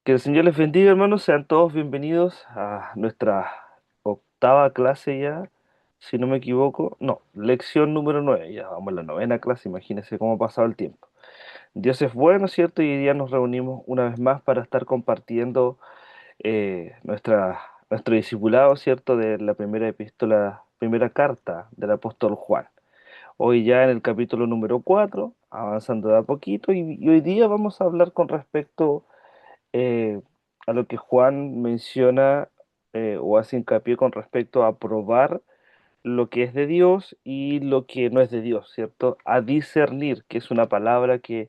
Que el Señor les bendiga, hermanos. Sean todos bienvenidos a nuestra octava clase ya, si no me equivoco. No, lección número 9. Ya vamos a la novena clase. Imagínense cómo ha pasado el tiempo. Dios es bueno, ¿cierto? Y hoy día nos reunimos una vez más para estar compartiendo nuestro discipulado, ¿cierto? De la primera epístola, primera carta del apóstol Juan. Hoy ya en el capítulo número 4, avanzando de a poquito, y hoy día vamos a hablar con respecto eh, a lo que Juan menciona o hace hincapié con respecto a probar lo que es de Dios y lo que no es de Dios, ¿cierto? A discernir, que es una palabra que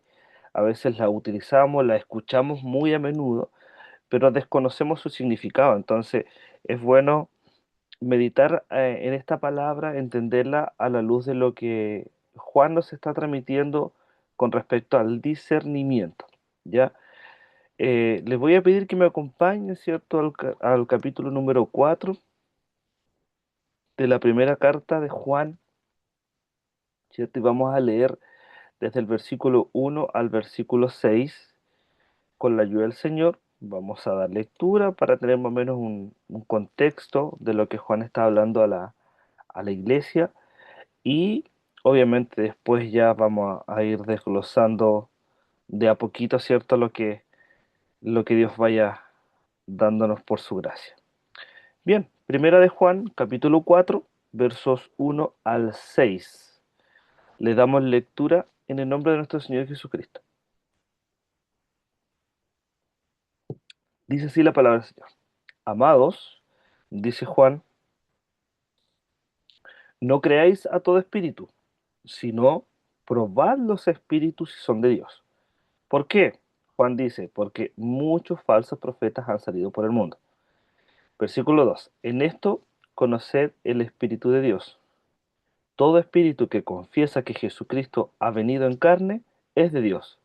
a veces la utilizamos, la escuchamos muy a menudo, pero desconocemos su significado. Entonces, es bueno meditar en esta palabra, entenderla a la luz de lo que Juan nos está transmitiendo con respecto al discernimiento, ¿ya? Les voy a pedir que me acompañen, ¿cierto?, al capítulo número 4 de la primera carta de Juan, ¿cierto? Y vamos a leer desde el versículo 1 al versículo 6 con la ayuda del Señor. Vamos a dar lectura para tener más o menos un contexto de lo que Juan está hablando a la iglesia y obviamente después ya vamos a ir desglosando de a poquito, ¿cierto?, lo que Dios vaya dándonos por su gracia. Bien, primera de Juan, capítulo 4, versos 1 al 6. Le damos lectura en el nombre de nuestro Señor Jesucristo. Dice así la palabra del Señor. Amados, dice Juan, no creáis a todo espíritu, sino probad los espíritus si son de Dios. ¿Por qué? Juan dice, porque muchos falsos profetas han salido por el mundo. Versículo 2. En esto conoced el Espíritu de Dios. Todo espíritu que confiesa que Jesucristo ha venido en carne es de Dios.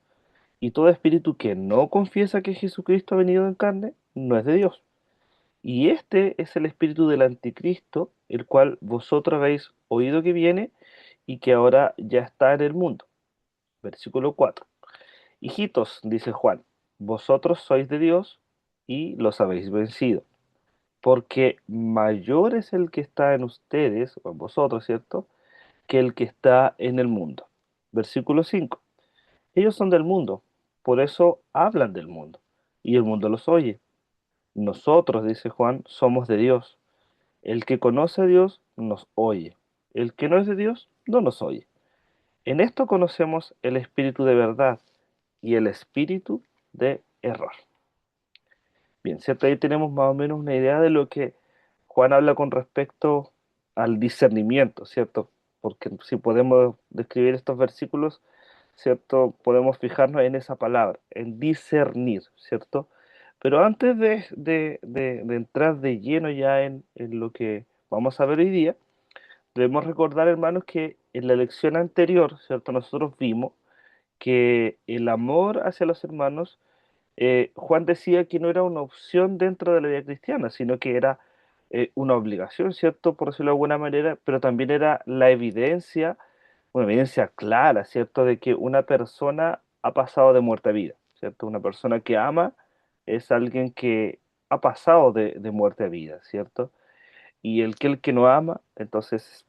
Y todo espíritu que no confiesa que Jesucristo ha venido en carne no es de Dios. Y este es el espíritu del anticristo, el cual vosotros habéis oído que viene y que ahora ya está en el mundo. Versículo 4. Hijitos, dice Juan, vosotros sois de Dios y los habéis vencido, porque mayor es el que está en ustedes, o en vosotros, ¿cierto?, que el que está en el mundo. Versículo 5. Ellos son del mundo, por eso hablan del mundo, y el mundo los oye. Nosotros, dice Juan, somos de Dios. El que conoce a Dios nos oye. El que no es de Dios no nos oye. En esto conocemos el espíritu de verdad y el espíritu de error. Bien, ¿cierto? Ahí tenemos más o menos una idea de lo que Juan habla con respecto al discernimiento, ¿cierto? Porque si podemos describir estos versículos, ¿cierto? Podemos fijarnos en esa palabra, en discernir, ¿cierto? Pero antes de entrar de lleno ya en lo que vamos a ver hoy día, debemos recordar, hermanos, que en la lección anterior, ¿cierto? Nosotros vimos que el amor hacia los hermanos, Juan decía que no era una opción dentro de la vida cristiana, sino que era una obligación, ¿cierto? Por decirlo de alguna manera, pero también era la evidencia, una evidencia clara, ¿cierto? De que una persona ha pasado de muerte a vida, ¿cierto? Una persona que ama es alguien que ha pasado de muerte a vida, ¿cierto? Y el que no ama, entonces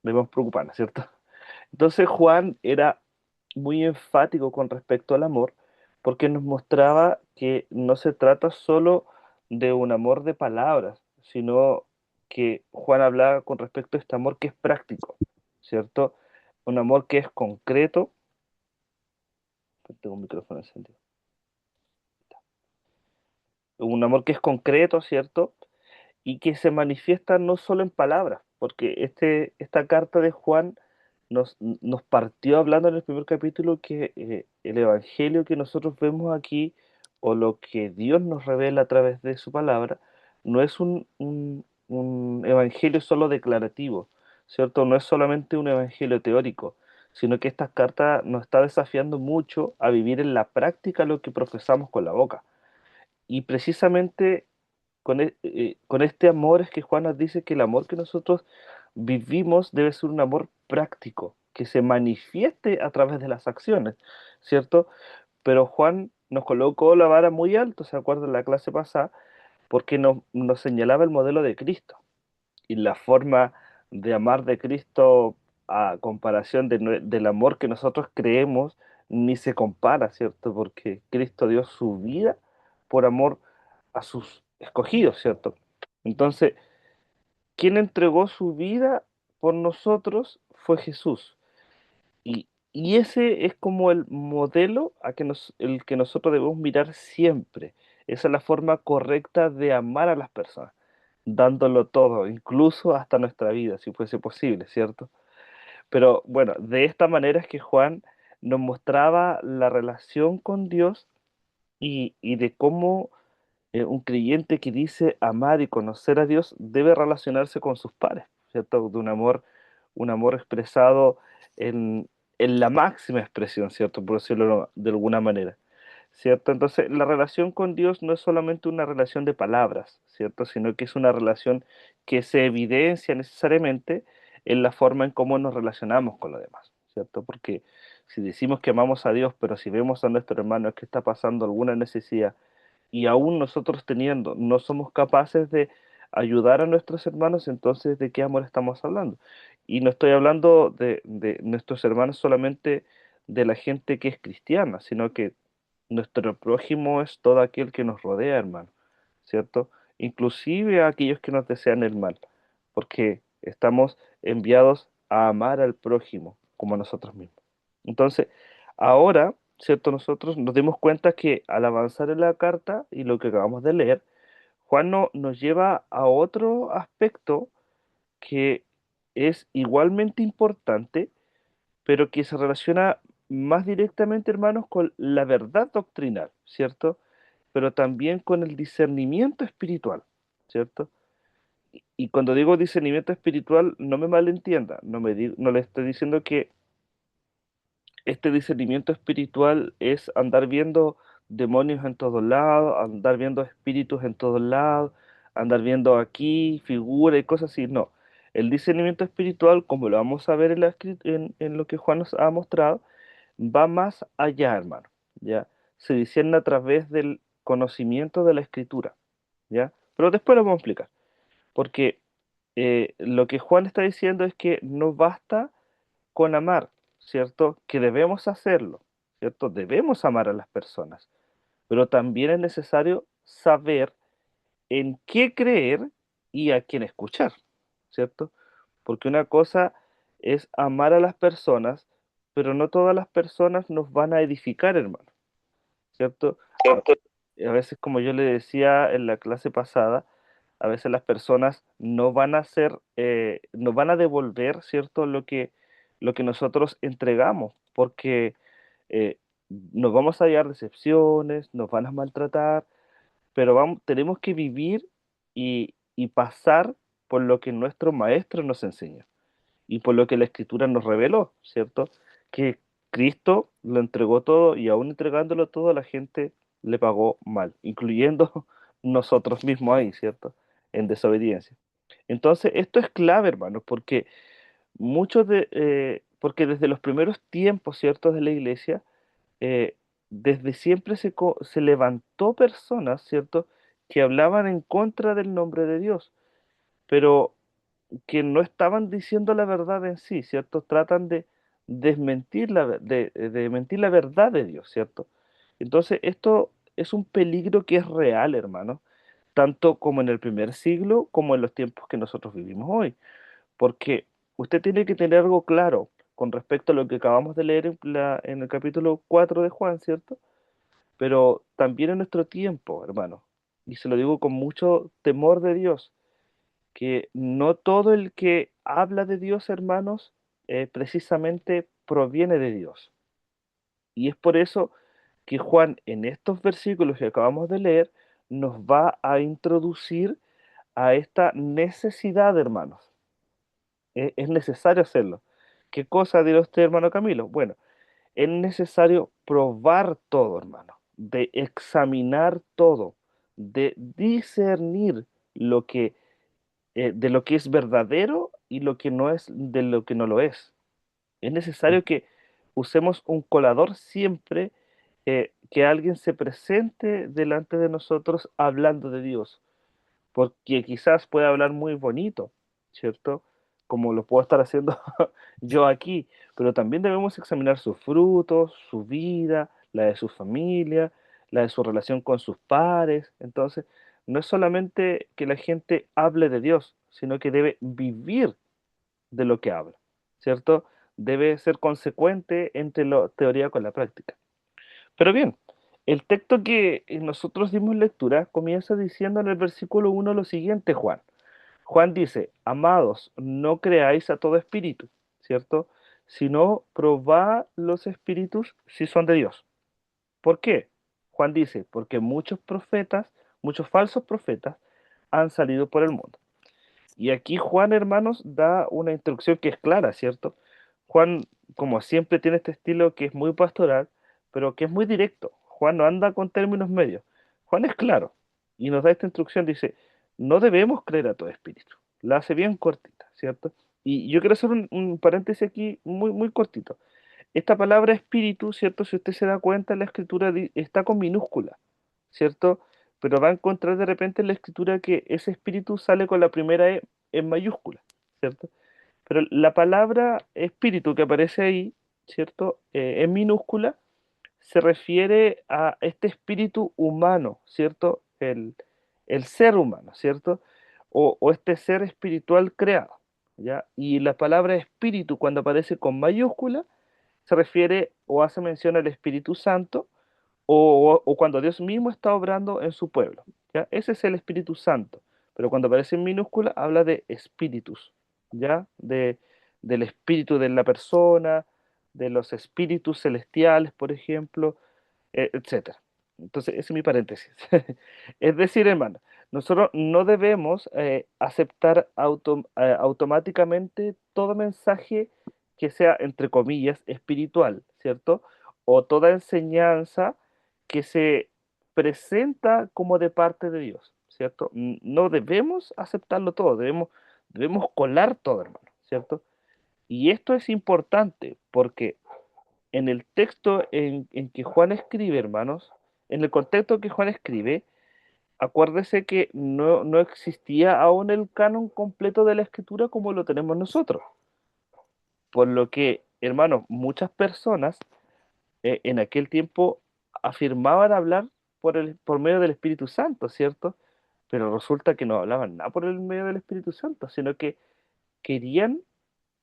debemos preocuparnos, ¿cierto? Entonces Juan era muy enfático con respecto al amor, porque nos mostraba que no se trata solo de un amor de palabras, sino que Juan hablaba con respecto a este amor que es práctico, ¿cierto? Un amor que es concreto. Tengo un micrófono encendido. Un amor que es concreto, ¿cierto? Y que se manifiesta no solo en palabras, porque esta carta de Juan nos partió hablando en el primer capítulo que el evangelio que nosotros vemos aquí, o lo que Dios nos revela a través de su palabra, no es un evangelio solo declarativo, ¿cierto? No es solamente un evangelio teórico, sino que esta carta nos está desafiando mucho a vivir en la práctica lo que profesamos con la boca. Y precisamente con este amor es que Juan nos dice que el amor que nosotros vivimos debe ser un amor práctico, que se manifieste a través de las acciones, ¿cierto? Pero Juan nos colocó la vara muy alto, ¿se acuerdan la clase pasada? Porque nos señalaba el modelo de Cristo y la forma de amar de Cristo a comparación del amor que nosotros creemos, ni se compara, ¿cierto? Porque Cristo dio su vida por amor a sus escogidos, ¿cierto? Entonces, quien entregó su vida por nosotros fue Jesús. Y ese es como el modelo el que nosotros debemos mirar siempre. Esa es la forma correcta de amar a las personas, dándolo todo, incluso hasta nuestra vida, si fuese posible, ¿cierto? Pero bueno, de esta manera es que Juan nos mostraba la relación con Dios y de cómo un creyente que dice amar y conocer a Dios debe relacionarse con sus pares, ¿cierto? De un amor expresado en, en la máxima expresión, ¿cierto? Por decirlo de alguna manera, ¿cierto? Entonces, la relación con Dios no es solamente una relación de palabras, ¿cierto? Sino que es una relación que se evidencia necesariamente en la forma en cómo nos relacionamos con los demás, ¿cierto? Porque si decimos que amamos a Dios, pero si vemos a nuestro hermano que está pasando alguna necesidad, y aún nosotros teniendo, no somos capaces de ayudar a nuestros hermanos, entonces ¿de qué amor estamos hablando? Y no estoy hablando de nuestros hermanos solamente de la gente que es cristiana, sino que nuestro prójimo es todo aquel que nos rodea, hermano, ¿cierto? Inclusive a aquellos que nos desean el mal, porque estamos enviados a amar al prójimo como a nosotros mismos. Entonces, ahora, ¿cierto? Nosotros nos dimos cuenta que al avanzar en la carta y lo que acabamos de leer, Juan nos lleva a otro aspecto que es igualmente importante, pero que se relaciona más directamente, hermanos, con la verdad doctrinal, ¿cierto? Pero también con el discernimiento espiritual, ¿cierto? Y cuando digo discernimiento espiritual, no me malentienda, no le estoy diciendo que este discernimiento espiritual es andar viendo demonios en todos lados, andar viendo espíritus en todos lados, andar viendo aquí figuras y cosas así. No. El discernimiento espiritual, como lo vamos a ver en lo que Juan nos ha mostrado, va más allá, hermano. ¿Ya? Se discierne a través del conocimiento de la escritura. ¿Ya? Pero después lo vamos a explicar. Porque lo que Juan está diciendo es que no basta con amar, ¿cierto? Que debemos hacerlo, ¿cierto? Debemos amar a las personas, pero también es necesario saber en qué creer y a quién escuchar, ¿cierto? Porque una cosa es amar a las personas, pero no todas las personas nos van a edificar, hermano, ¿cierto? A veces, como yo le decía en la clase pasada, a veces las personas no van a hacer, no van a devolver, ¿cierto? Lo que nosotros entregamos, porque nos vamos a llevar decepciones, nos van a maltratar, pero tenemos que vivir y pasar por lo que nuestro maestro nos enseña y por lo que la escritura nos reveló, ¿cierto? Que Cristo lo entregó todo y aún entregándolo todo la gente le pagó mal, incluyendo nosotros mismos ahí, ¿cierto? En desobediencia. Entonces, esto es clave, hermanos, porque porque desde los primeros tiempos, ¿cierto? De la iglesia, eh, desde siempre se levantó personas, ¿cierto? Que hablaban en contra del nombre de Dios, pero que no estaban diciendo la verdad en sí, ¿cierto? Tratan de desmentir de mentir la verdad de Dios, ¿cierto? Entonces, esto es un peligro que es real, hermano, tanto como en el primer siglo como en los tiempos que nosotros vivimos hoy, porque usted tiene que tener algo claro con respecto a lo que acabamos de leer en el capítulo 4 de Juan, ¿cierto? Pero también en nuestro tiempo, hermano, y se lo digo con mucho temor de Dios, que no todo el que habla de Dios, hermanos, precisamente proviene de Dios. Y es por eso que Juan en estos versículos que acabamos de leer nos va a introducir a esta necesidad, hermanos. Es necesario hacerlo. ¿Qué cosa dirá usted, hermano Camilo? Bueno, es necesario probar todo, hermano, de examinar todo, de discernir de lo que es verdadero y lo que no es de lo que no lo es. Es necesario que usemos un colador siempre que alguien se presente delante de nosotros hablando de Dios, porque quizás puede hablar muy bonito, ¿cierto? Como lo puedo estar haciendo yo aquí, pero también debemos examinar sus frutos, su vida, la de su familia, la de su relación con sus pares. Entonces, no es solamente que la gente hable de Dios, sino que debe vivir de lo que habla, ¿cierto? Debe ser consecuente entre la teoría con la práctica. Pero bien, el texto que nosotros dimos lectura comienza diciendo en el versículo 1 lo siguiente, Juan. Juan dice, amados, no creáis a todo espíritu, ¿cierto? Sino probad los espíritus si son de Dios. ¿Por qué? Juan dice, porque muchos profetas, muchos falsos profetas han salido por el mundo. Y aquí Juan, hermanos, da una instrucción que es clara, ¿cierto? Juan, como siempre, tiene este estilo que es muy pastoral, pero que es muy directo. Juan no anda con términos medios. Juan es claro y nos da esta instrucción, dice, no debemos creer a todo espíritu. La hace bien cortita, ¿cierto? Y yo quiero hacer un paréntesis aquí muy, muy cortito. Esta palabra espíritu, ¿cierto? Si usted se da cuenta, la escritura está con minúscula, ¿cierto? Pero va a encontrar de repente en la escritura que ese espíritu sale con la primera E en mayúscula, ¿cierto? Pero la palabra espíritu que aparece ahí, ¿cierto? En minúscula, se refiere a este espíritu humano, ¿cierto? El ser humano, ¿cierto? O este ser espiritual creado, ¿ya? Y la palabra espíritu, cuando aparece con mayúscula, se refiere o hace mención al Espíritu Santo o cuando Dios mismo está obrando en su pueblo. ¿Ya? Ese es el Espíritu Santo. Pero cuando aparece en minúscula habla de espíritus, ¿ya? Del espíritu de la persona, de los espíritus celestiales, por ejemplo, etcétera. Entonces, ese es mi paréntesis. Es decir, hermano, nosotros no debemos aceptar automáticamente todo mensaje que sea, entre comillas, espiritual, ¿cierto? O toda enseñanza que se presenta como de parte de Dios, ¿cierto? No debemos aceptarlo todo, debemos colar todo, hermano, ¿cierto? Y esto es importante porque en el texto en que Juan escribe, hermanos, en el contexto que Juan escribe, acuérdese que no existía aún el canon completo de la escritura como lo tenemos nosotros. Por lo que, hermanos, muchas personas en aquel tiempo afirmaban hablar por medio del Espíritu Santo, ¿cierto? Pero resulta que no hablaban nada por el medio del Espíritu Santo, sino que querían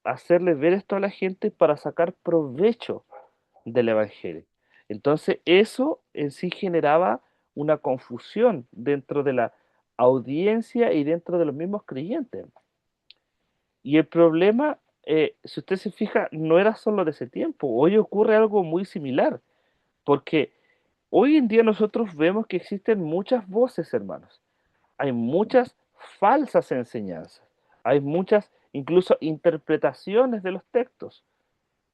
hacerle ver esto a la gente para sacar provecho del Evangelio. Entonces, eso en sí generaba una confusión dentro de la audiencia y dentro de los mismos creyentes. Y el problema, si usted se fija, no era solo de ese tiempo. Hoy ocurre algo muy similar, porque hoy en día nosotros vemos que existen muchas voces, hermanos. Hay muchas falsas enseñanzas. Hay muchas, incluso, interpretaciones de los textos.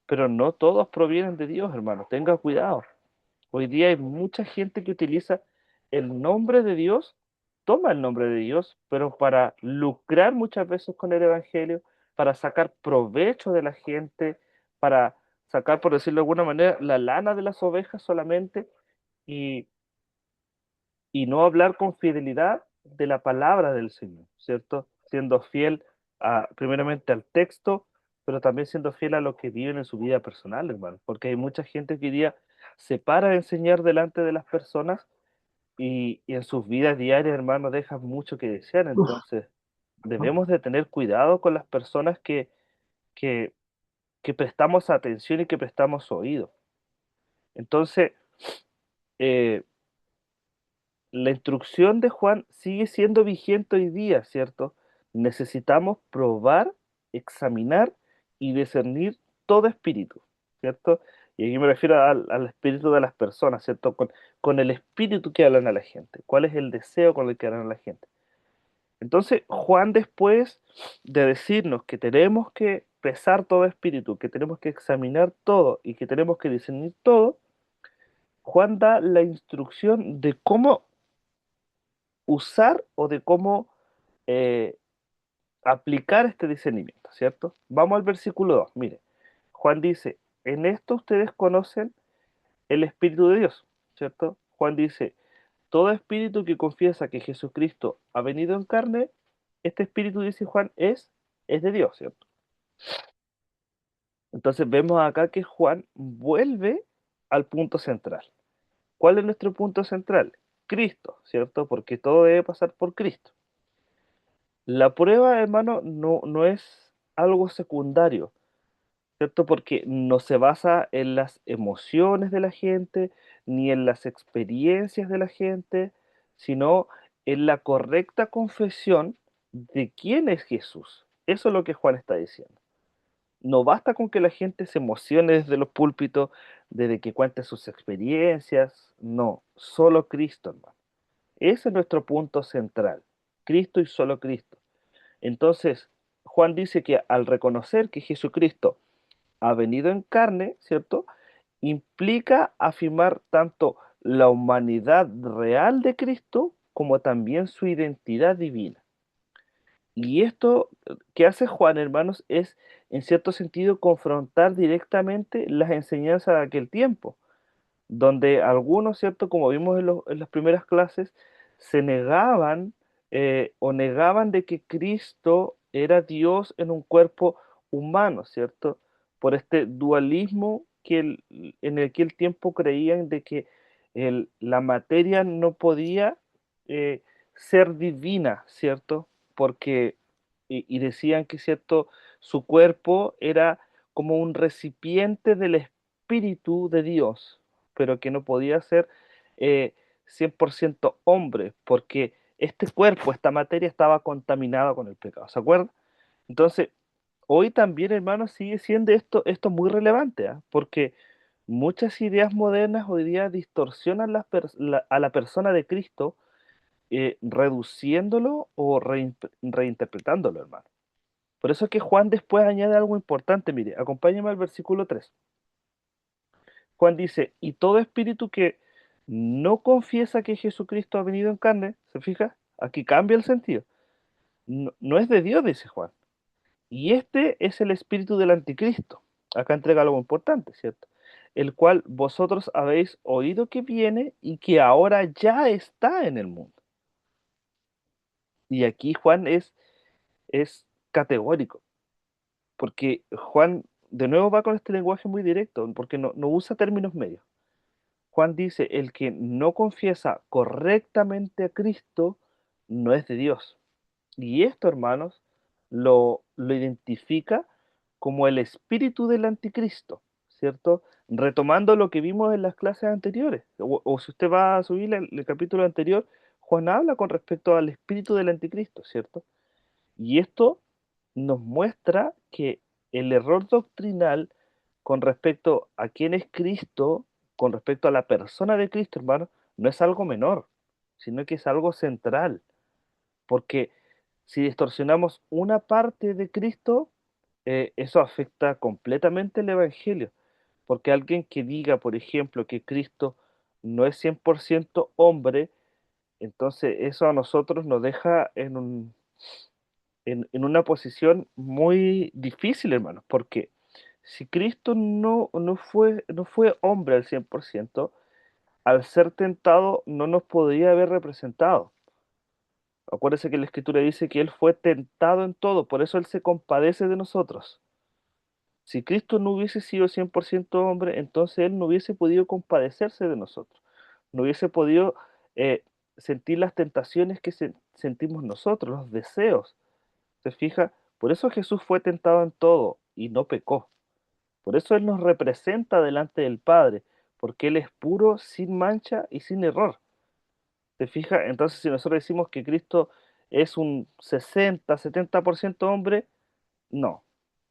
Pero no todos provienen de Dios, hermano. Tenga cuidado. Hoy día hay mucha gente que utiliza el nombre de Dios, toma el nombre de Dios, pero para lucrar muchas veces con el Evangelio, para sacar provecho de la gente, para sacar, por decirlo de alguna manera, la lana de las ovejas solamente y, y no hablar con fidelidad de la palabra del Señor, ¿cierto? Siendo fiel primeramente al texto, pero también siendo fiel a lo que viven en su vida personal, hermano, porque hay mucha gente que hoy día se para a enseñar delante de las personas y en sus vidas diarias, hermano, dejan mucho que desear. Entonces, debemos de tener cuidado con las personas que, que prestamos atención y que prestamos oído. Entonces, eh, la instrucción de Juan sigue siendo vigente hoy día, ¿cierto? Necesitamos probar, examinar y discernir todo espíritu, ¿cierto? Y aquí me refiero al espíritu de las personas, ¿cierto? Con el espíritu que hablan a la gente. ¿Cuál es el deseo con el que hablan a la gente? Entonces, Juan, después de decirnos que tenemos que pesar todo espíritu, que tenemos que examinar todo y que tenemos que discernir todo, Juan da la instrucción de cómo usar o de cómo eh, aplicar este discernimiento, ¿cierto? Vamos al versículo 2. Mire, Juan dice, en esto ustedes conocen el Espíritu de Dios. ¿cierto? Juan dice, todo espíritu que confiesa que Jesucristo ha venido en carne, este espíritu, dice Juan, es de Dios, ¿cierto? Entonces vemos acá que Juan vuelve al punto central. ¿Cuál es nuestro punto central? Cristo, ¿cierto? Porque todo debe pasar por Cristo. La prueba, hermano, no es algo secundario, ¿cierto? Porque no se basa en las emociones de la gente, ni en las experiencias de la gente, sino en la correcta confesión de quién es Jesús. Eso es lo que Juan está diciendo. No basta con que la gente se emocione desde los púlpitos, desde que cuente sus experiencias, no, solo Cristo, hermano. Ese es nuestro punto central, Cristo y solo Cristo. Entonces, Juan dice que al reconocer que Jesucristo ha venido en carne, ¿cierto? Implica afirmar tanto la humanidad real de Cristo como también su identidad divina. Y esto que hace Juan, hermanos, es en cierto sentido confrontar directamente las enseñanzas de aquel tiempo, donde algunos, ¿cierto? Como vimos en las primeras clases, se negaban o negaban de que Cristo era Dios en un cuerpo humano, ¿cierto? Por este dualismo en aquel tiempo creían de que la materia no podía eh, ser divina, ¿cierto? Porque, y decían que, ¿cierto? Su cuerpo era como un recipiente del Espíritu de Dios, pero que no podía ser eh, 100% hombre, porque este cuerpo, esta materia estaba contaminada con el pecado, ¿se acuerdan? Entonces, hoy también, hermanos, sigue siendo esto muy relevante, ¿ah? Porque muchas ideas modernas hoy día distorsionan a la persona de Cristo, reduciéndolo o reinterpretándolo, hermano. Por eso es que Juan después añade algo importante, mire, acompáñeme al versículo 3. Juan dice, y todo espíritu que no confiesa que Jesucristo ha venido en carne, ¿se fija? Aquí cambia el sentido. No es de Dios, dice Juan. Y este es el espíritu del anticristo. Acá entrega algo importante, ¿cierto? El cual vosotros habéis oído que viene y que ahora ya está en el mundo. Y aquí Juan es categórico, porque Juan de nuevo va con este lenguaje muy directo, porque no usa términos medios. Juan dice, el que no confiesa correctamente a Cristo no es de Dios. Y esto, hermanos, lo identifica como el espíritu del anticristo, ¿cierto? Retomando lo que vimos en las clases anteriores, o si usted va a subir el capítulo anterior, Juan habla con respecto al espíritu del anticristo, ¿cierto? Y esto nos muestra que el error doctrinal con respecto a quién es Cristo, con respecto a la persona de Cristo, hermano, no es algo menor, sino que es algo central. Porque si distorsionamos una parte de Cristo, eso afecta completamente el Evangelio. Porque alguien que diga, por ejemplo, que Cristo no es 100% hombre, entonces eso a nosotros nos deja en una posición muy difícil, hermanos, porque si Cristo no fue hombre al 100%, al ser tentado no nos podría haber representado. Acuérdese que la Escritura dice que Él fue tentado en todo, por eso Él se compadece de nosotros. Si Cristo no hubiese sido 100% hombre, entonces Él no hubiese podido compadecerse de nosotros, no hubiese podido eh, sentir las tentaciones que sentimos nosotros, los deseos. ¿Se fija? Por eso Jesús fue tentado en todo y no pecó. Por eso Él nos representa delante del Padre, porque Él es puro, sin mancha y sin error. ¿Se fija? Entonces, si nosotros decimos que Cristo es un 60, 70% hombre, no,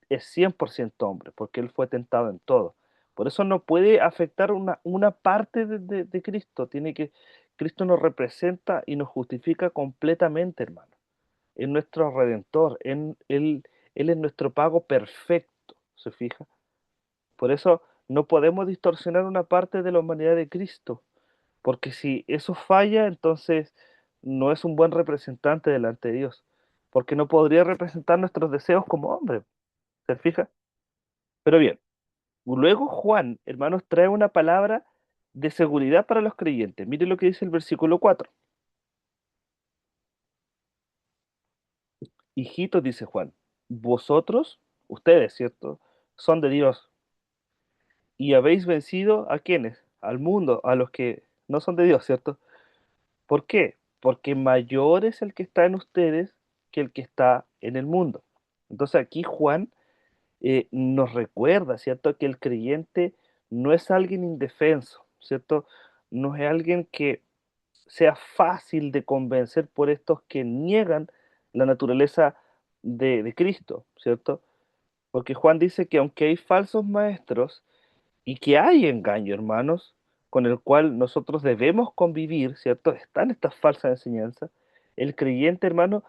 es 100% hombre, porque Él fue tentado en todo. Por eso no puede afectar una parte de Cristo. Cristo nos representa y nos justifica completamente, hermano. Es nuestro redentor, Él es nuestro pago perfecto, ¿se fija? Por eso no podemos distorsionar una parte de la humanidad de Cristo, porque si eso falla, entonces no es un buen representante delante de Dios, porque no podría representar nuestros deseos como hombre, ¿se fija? Pero bien, luego Juan, hermanos, trae una palabra de seguridad para los creyentes. Mire lo que dice el versículo 4. Hijitos, dice Juan, vosotros, ustedes, ¿cierto? Son de Dios y habéis vencido ¿a quiénes? Al mundo, a los que no son de Dios, ¿cierto? ¿Por qué? Porque mayor es el que está en ustedes que el que está en el mundo. Entonces aquí Juan nos recuerda, ¿cierto? Que el creyente no es alguien indefenso, ¿cierto? No es alguien que sea fácil de convencer por estos que niegan la naturaleza de Cristo, ¿cierto? Porque Juan dice que aunque hay falsos maestros y que hay engaño, hermanos, con el cual nosotros debemos convivir, ¿cierto? Están estas falsas enseñanzas. El creyente, hermano,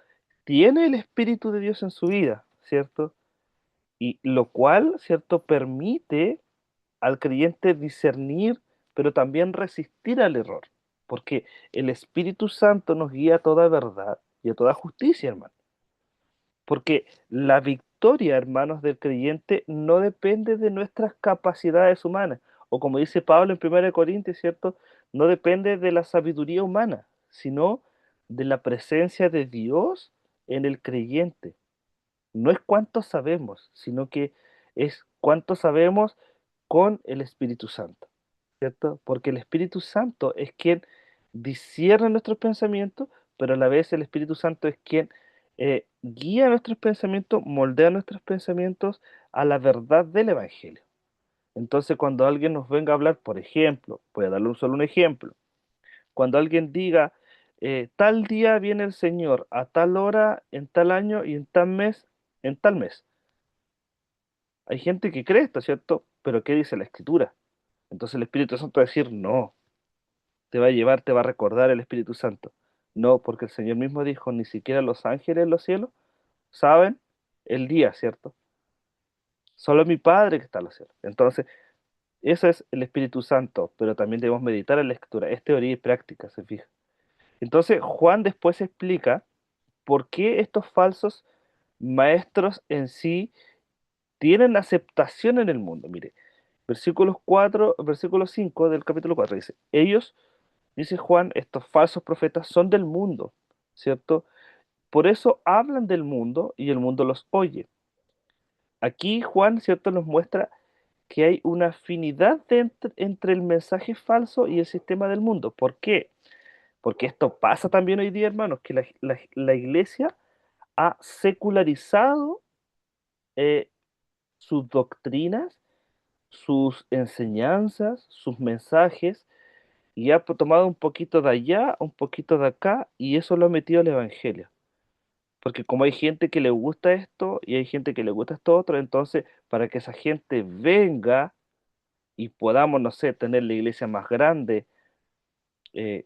tiene el Espíritu de Dios en su vida, ¿cierto? Y lo cual, ¿cierto? Permite al creyente discernir, pero también resistir al error, porque el Espíritu Santo nos guía a toda verdad y a toda justicia, hermano. Porque la victoria, hermanos, del creyente no depende de nuestras capacidades humanas, o como dice Pablo en 1 Corintios, ¿cierto? No depende de la sabiduría humana, sino de la presencia de Dios en el creyente. No es cuánto sabemos, sino que es cuánto sabemos con el Espíritu Santo, ¿cierto? Porque el Espíritu Santo es quien discierne nuestros pensamientos, pero a la vez el Espíritu Santo es quien guía nuestros pensamientos, moldea nuestros pensamientos a la verdad del Evangelio. Entonces, cuando alguien nos venga a hablar, por ejemplo, voy a darle solo un ejemplo, cuando alguien diga, tal día viene el Señor, a tal hora, en tal año y en tal mes. Hay gente que cree esto, ¿cierto? Pero ¿qué dice la Escritura? Entonces el Espíritu Santo va a decir, no, te va a llevar, te va a recordar el Espíritu Santo. No, porque el Señor mismo dijo, ni siquiera los ángeles en los cielos saben el día, ¿cierto? Solo mi Padre que está en los cielos. Entonces, eso es el Espíritu Santo, pero también debemos meditar en la Escritura. Es teoría y práctica, se fija. Entonces, Juan después explica por qué estos falsos maestros en sí tienen aceptación en el mundo. Mire, versículo 5 del capítulo 4 dice, ellos, dice Juan, estos falsos profetas son del mundo, ¿cierto? Por eso hablan del mundo y el mundo los oye. Aquí Juan, ¿cierto?, nos muestra que hay una afinidad entre el mensaje falso y el sistema del mundo. ¿Por qué? Porque esto pasa también hoy día, hermanos, que la iglesia ha secularizado eh, sus doctrinas, sus enseñanzas, sus mensajes, y ha tomado un poquito de allá, un poquito de acá, y eso lo ha metido al Evangelio. Porque como hay gente que le gusta esto y hay gente que le gusta esto otro, entonces para que esa gente venga y podamos, no sé, tener la iglesia más grande,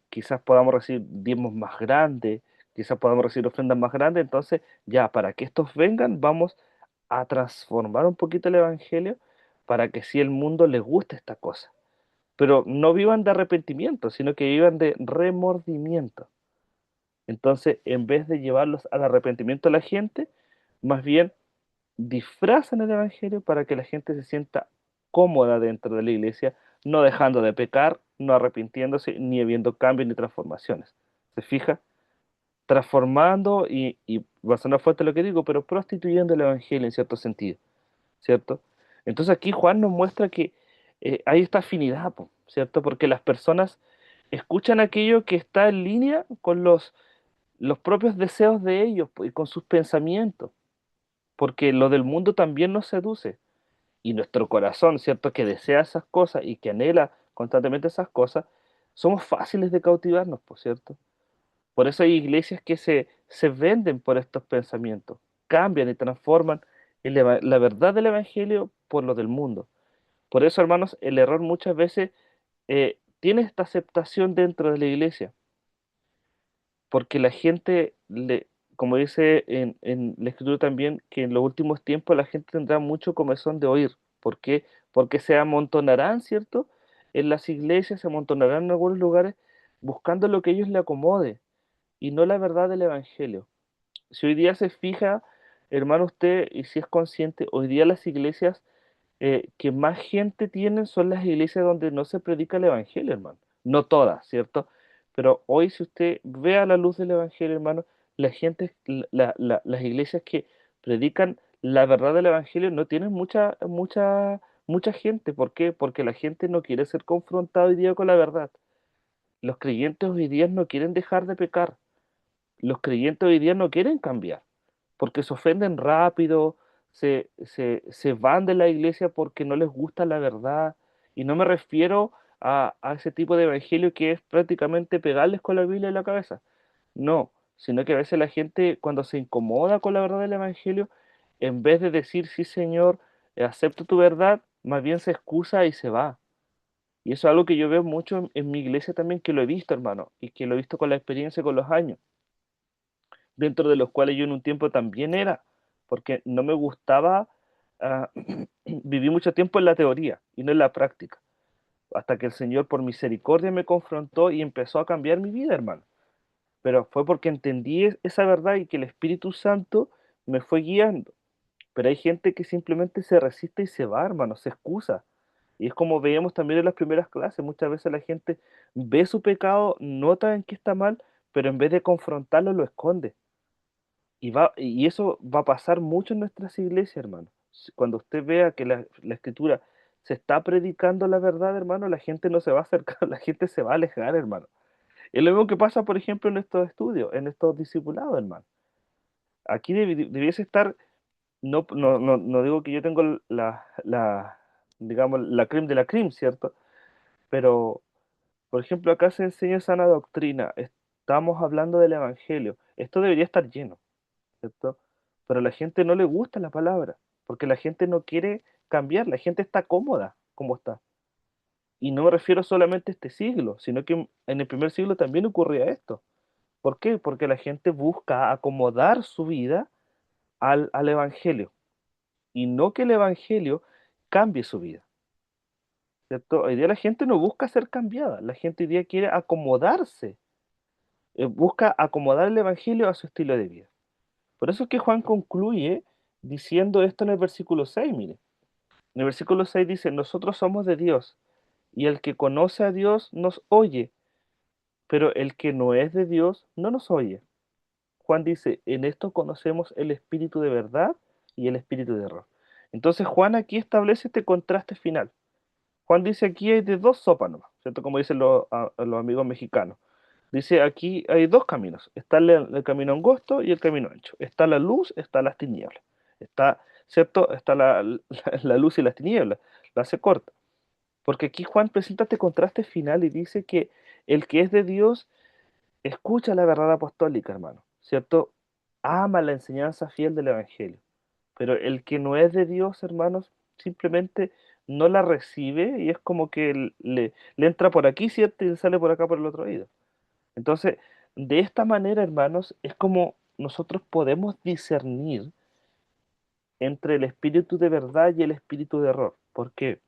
quizás podamos recibir diezmos más grandes, quizás podamos recibir ofrendas más grandes, entonces ya para que estos vengan vamos a transformar un poquito el Evangelio para que si el mundo le guste esta cosa. Pero no vivan de arrepentimiento, sino que vivan de remordimiento. Entonces, en vez de llevarlos al arrepentimiento a la gente, más bien disfrazan el Evangelio para que la gente se sienta cómoda dentro de la iglesia, no dejando de pecar, no arrepintiéndose, ni habiendo cambios ni transformaciones. ¿Se fija? Transformando y va a sonar fuerte lo que digo, pero prostituyendo el Evangelio en cierto sentido, ¿cierto? Entonces aquí Juan nos muestra que hay esta afinidad, po, ¿cierto? Porque las personas escuchan aquello que está en línea con los propios deseos de ellos po, y con sus pensamientos, porque lo del mundo también nos seduce y nuestro corazón, ¿cierto? Que desea esas cosas y que anhela constantemente esas cosas, somos fáciles de cautivarnos, por cierto. Por eso hay iglesias que se venden por estos pensamientos, cambian y transforman la verdad del Evangelio por lo del mundo. Por eso, hermanos, el error muchas veces tiene esta aceptación dentro de la iglesia, porque la gente, como dice en la escritura también, que en los últimos tiempos la gente tendrá mucho comezón de oír. ¿Por qué? Porque se amontonarán, ¿cierto? En las iglesias, se amontonarán en algunos lugares buscando lo que a ellos le acomode y no la verdad del Evangelio. Si hoy día se fija, hermano, usted, y si es consciente, hoy día las iglesias que más gente tienen son las iglesias donde no se predica el evangelio, hermano. No todas, ¿cierto? Pero hoy, si usted ve a la luz del evangelio, hermano, la gente, las iglesias que predican la verdad del evangelio no tienen mucha gente. ¿Por qué? Porque la gente no quiere ser confrontada hoy día con la verdad. Los creyentes hoy día no quieren dejar de pecar. Los creyentes hoy día no quieren cambiar, porque se ofenden rápido, se van de la iglesia porque no les gusta la verdad. Y no me refiero a ese tipo de evangelio que es prácticamente pegarles con la Biblia en la cabeza. No, sino que a veces la gente cuando se incomoda con la verdad del evangelio, en vez de decir, sí, Señor, acepto tu verdad, más bien se excusa y se va. Y eso es algo que yo veo mucho en mi iglesia también, que lo he visto, hermano, y que lo he visto con la experiencia, con los años, dentro de los cuales yo en un tiempo también era, porque no me gustaba, viví mucho tiempo en la teoría y no en la práctica, hasta que el Señor por misericordia me confrontó y empezó a cambiar mi vida, hermano. Pero fue porque entendí esa verdad y que el Espíritu Santo me fue guiando. Pero hay gente que simplemente se resiste y se va, hermano, se excusa. Y es como veíamos también en las primeras clases, muchas veces la gente ve su pecado, nota en que está mal, pero en vez de confrontarlo lo esconde. Y eso va a pasar mucho en nuestras iglesias, hermano. Cuando usted vea que la escritura se está predicando la verdad, hermano, la gente no se va a acercar, la gente se va a alejar, hermano. Es lo mismo que pasa, por ejemplo, en estos estudios, en estos discipulados, hermano. Aquí debiese estar, no digo que yo tengo digamos, la creme de la creme, ¿cierto? Pero, por ejemplo, acá se enseña sana doctrina, estamos hablando del Evangelio. Esto debería estar lleno, ¿cierto? Pero a la gente no le gusta la palabra, porque la gente no quiere cambiar, la gente está cómoda como está. Y no me refiero solamente a este siglo, sino que en el primer siglo también ocurría esto. ¿Por qué? Porque la gente busca acomodar su vida al Evangelio y no que el Evangelio cambie su vida, ¿cierto? Hoy día la gente no busca ser cambiada, la gente hoy día quiere acomodarse, busca acomodar el Evangelio a su estilo de vida. Por eso es que Juan concluye diciendo esto en el versículo 6, mire. En el versículo 6 dice, nosotros somos de Dios, y el que conoce a Dios nos oye, pero el que no es de Dios no nos oye. Juan dice, en esto conocemos el espíritu de verdad y el espíritu de error. Entonces Juan aquí establece este contraste final. Juan dice aquí hay de dos sopas nomás, ¿cierto? Como dicen los amigos mexicanos. Dice aquí hay dos caminos. Está el camino angosto y el camino ancho. Está la luz, está las tinieblas. Está, ¿cierto? Está la luz y las tinieblas. La hace corta. Porque aquí Juan presenta este contraste final y dice que el que es de Dios escucha la verdad apostólica, hermano, ¿cierto? Ama la enseñanza fiel del Evangelio. Pero el que no es de Dios, hermanos, simplemente no la recibe y es como que le entra por aquí, ¿cierto? Y le sale por acá por el otro oído. Entonces, de esta manera, hermanos, es como nosotros podemos discernir entre el espíritu de verdad y el espíritu de error. Porque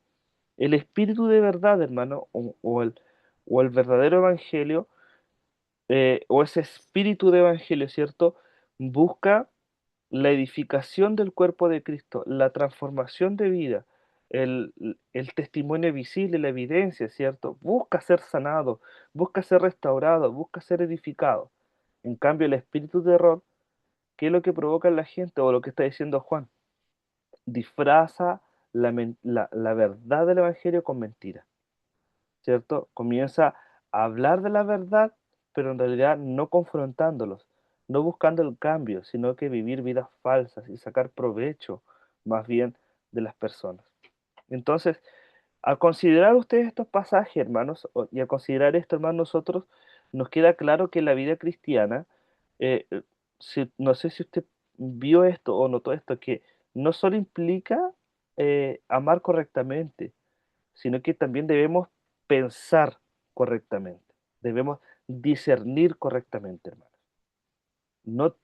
el espíritu de verdad, hermano, o el verdadero evangelio, o ese espíritu de evangelio, ¿cierto? Busca la edificación del cuerpo de Cristo, la transformación de vida, el, el testimonio visible, la evidencia, ¿cierto? Busca ser sanado, busca ser restaurado, busca ser edificado. En cambio, el espíritu de error, ¿qué es lo que provoca en la gente o lo que está diciendo Juan? Disfraza la verdad del Evangelio con mentira, ¿cierto? Comienza a hablar de la verdad, pero en realidad no confrontándolos, no buscando el cambio, sino que vivir vidas falsas y sacar provecho más bien de las personas. Entonces, al considerar ustedes estos pasajes, hermanos, y al considerar esto, hermanos, nosotros nos queda claro que la vida cristiana, eh, eh, no sé si usted vio esto o notó esto, que no solo implica amar correctamente, sino que también debemos pensar correctamente, debemos discernir correctamente, hermanos. No,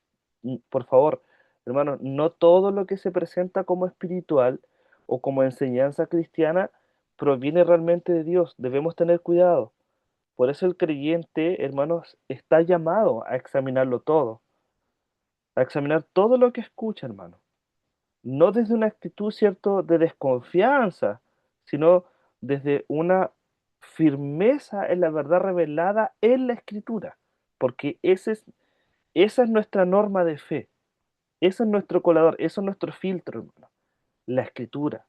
por favor, hermanos, no todo lo que se presenta como espiritual o como enseñanza cristiana proviene realmente de Dios. Debemos tener cuidado. Por eso el creyente, hermanos, está llamado a examinarlo todo, a examinar todo lo que escucha, hermano. no desde una actitud, ¿cierto?, de desconfianza, sino desde una firmeza en la verdad revelada en la Escritura, porque esa es nuestra norma de fe, ese es nuestro colador, eso es nuestro filtro, hermano, la Escritura.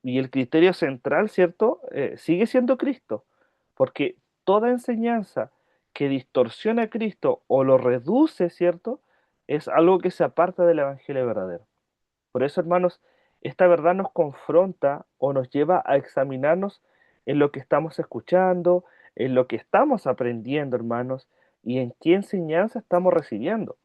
Y el criterio central, ¿cierto?, sigue siendo Cristo, porque toda enseñanza que distorsiona a Cristo o lo reduce, ¿cierto?, es algo que se aparta del Evangelio verdadero. Por eso, hermanos, esta verdad nos confronta o nos lleva a examinarnos en lo que estamos escuchando, en lo que estamos aprendiendo, hermanos, y en qué enseñanza estamos recibiendo.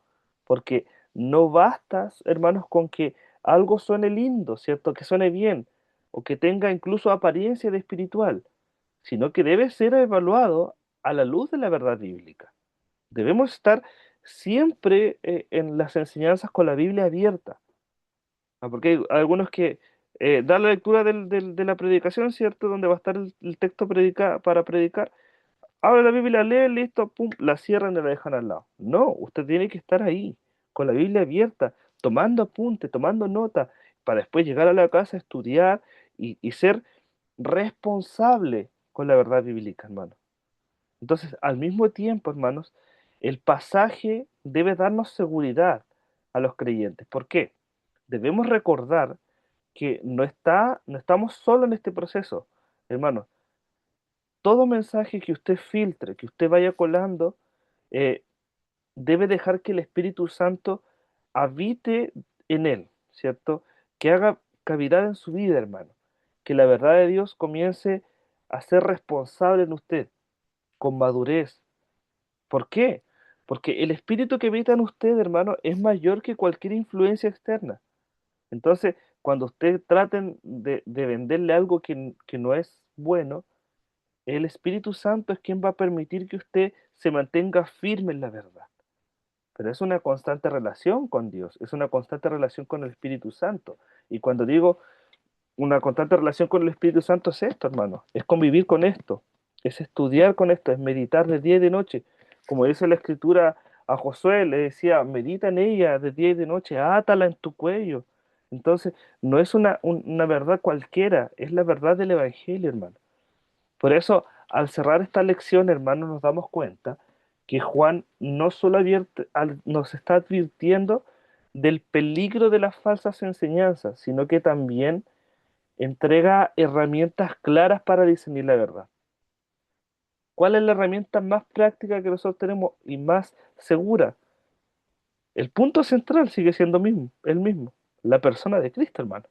Porque no basta, hermanos, con que algo suene lindo, ¿cierto? Que suene bien, o que tenga incluso apariencia de espiritual, sino que debe ser evaluado a la luz de la verdad bíblica. Debemos estar siempre en las enseñanzas con la Biblia abierta. Porque hay algunos que dan la lectura de la predicación, ¿cierto? Donde va a estar el texto para predicar. Abre la Biblia, lee, listo, pum, la cierran y la dejan al lado. No, usted tiene que estar ahí, con la Biblia abierta, tomando apunte, tomando nota, para después llegar a la casa, estudiar y ser responsable con la verdad bíblica, hermano. Entonces, al mismo tiempo, hermanos, el pasaje debe darnos seguridad a los creyentes. ¿Por qué? Debemos recordar que no estamos solo en este proceso, hermano. Todo mensaje que usted filtre, que usted vaya colando, eh, debe dejar que el Espíritu Santo habite en él, ¿cierto? Que haga cavidad en su vida, hermano. Que la verdad de Dios comience a ser responsable en usted, con madurez. ¿Por qué? Porque el Espíritu que habita en usted, hermano, es mayor que cualquier influencia externa. Entonces, cuando usted traten de venderle algo que no es bueno, el Espíritu Santo es quien va a permitir que usted se mantenga firme en la verdad. Pero es una constante relación con Dios, es una constante relación con el Espíritu Santo. Y cuando digo una constante relación con el Espíritu Santo es esto, hermano, es convivir con esto, es estudiar con esto, es meditar de día y de noche. Como dice la Escritura a Josué, le decía, medita en ella de día y de noche, átala en tu cuello. Entonces, no es una verdad cualquiera, es la verdad del Evangelio, hermano. Por eso, al cerrar esta lección, hermanos, nos damos cuenta que Juan no solo nos está advirtiendo del peligro de las falsas enseñanzas, sino que también entrega herramientas claras para discernir la verdad. ¿Cuál es la herramienta más práctica que nosotros tenemos y más segura? El punto central sigue siendo el mismo, la persona de Cristo, hermano.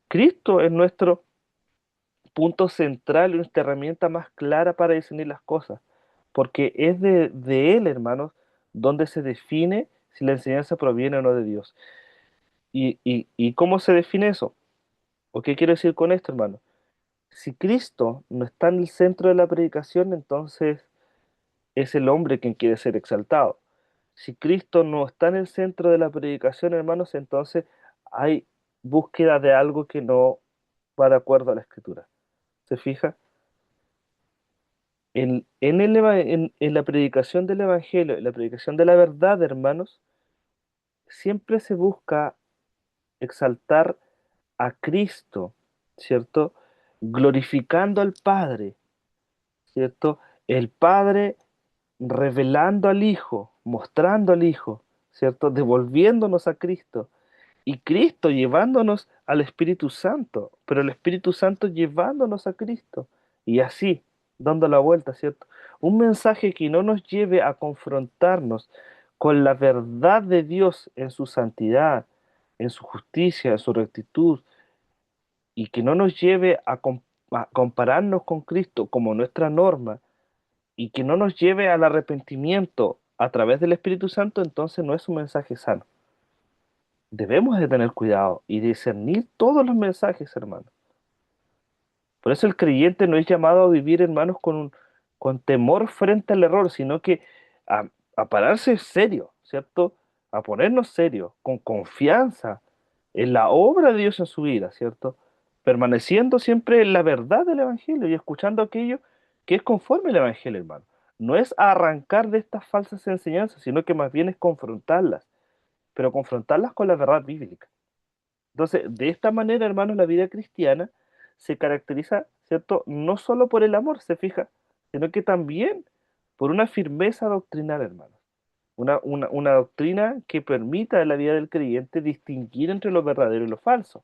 Cristo es nuestro punto central y nuestra herramienta más clara para discernir las cosas, porque es de Él, hermanos, donde se define si la enseñanza proviene o no de Dios. ¿Y cómo se define eso? ¿O qué quiero decir con esto, hermano? Si Cristo no está en el centro de la predicación, entonces es el hombre quien quiere ser exaltado. Si Cristo no está en el centro de la predicación, hermanos, entonces hay búsqueda de algo que no va de acuerdo a la Escritura. ¿Se fija? En la predicación del Evangelio, en la predicación de la verdad, hermanos, siempre se busca exaltar a Cristo, ¿cierto? Glorificando al Padre, ¿cierto? El Padre revelando al Hijo, mostrando al Hijo, ¿cierto? Devolviéndonos a Cristo. Y Cristo llevándonos al Espíritu Santo, pero el Espíritu Santo llevándonos a Cristo. Y así, dando la vuelta, ¿cierto? Un mensaje que no nos lleve a confrontarnos con la verdad de Dios en su santidad, en su justicia, en su rectitud, y que no nos lleve a compararnos con Cristo como nuestra norma, y que no nos lleve al arrepentimiento a través del Espíritu Santo, entonces no es un mensaje sano. Debemos de tener cuidado y discernir todos los mensajes, hermanos. Por eso el creyente no es llamado a vivir, hermanos, con temor frente al error, sino que a, a pararse serio, ¿cierto? A ponernos serio, con confianza en la obra de Dios en su vida, ¿cierto? Permaneciendo siempre en la verdad del Evangelio y escuchando aquello que es conforme al Evangelio, hermano. No es arrancar de estas falsas enseñanzas, sino que más bien es confrontarlas, pero confrontarlas con la verdad bíblica. Entonces, de esta manera, hermanos, la vida cristiana se caracteriza, ¿cierto? No solo por el amor, se fija, sino que también por una firmeza doctrinal, hermanos. Una doctrina que permita en la vida del creyente distinguir entre lo verdadero y lo falso,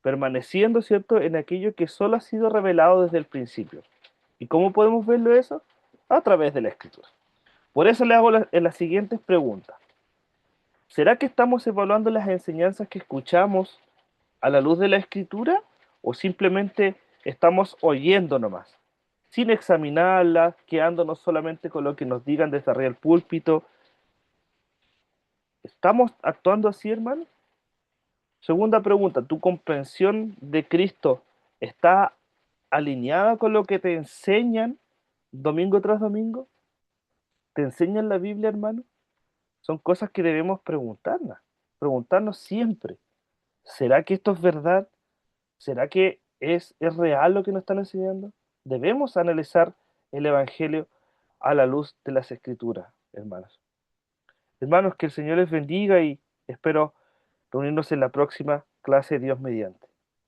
permaneciendo, ¿cierto?, en aquello que solo ha sido revelado desde el principio. ¿Y cómo podemos verlo eso? A través de la Escritura. Por eso le hago las siguientes preguntas. ¿Será que estamos evaluando las enseñanzas que escuchamos a la luz de la Escritura o simplemente estamos oyendo nomás, sin examinarlas, quedándonos solamente con lo que nos digan desde arriba del púlpito? ¿Estamos actuando así, hermano? Segunda pregunta, ¿tu comprensión de Cristo está alineada con lo que te enseñan domingo tras domingo? ¿Te enseñan la Biblia, hermano? Son cosas que debemos preguntarnos siempre. ¿Será que esto es verdad? ¿Será que es real lo que nos están enseñando? Debemos analizar el Evangelio a la luz de las Escrituras, hermanos. Hermanos, que el Señor les bendiga y espero reunirnos en la próxima clase, Dios mediante.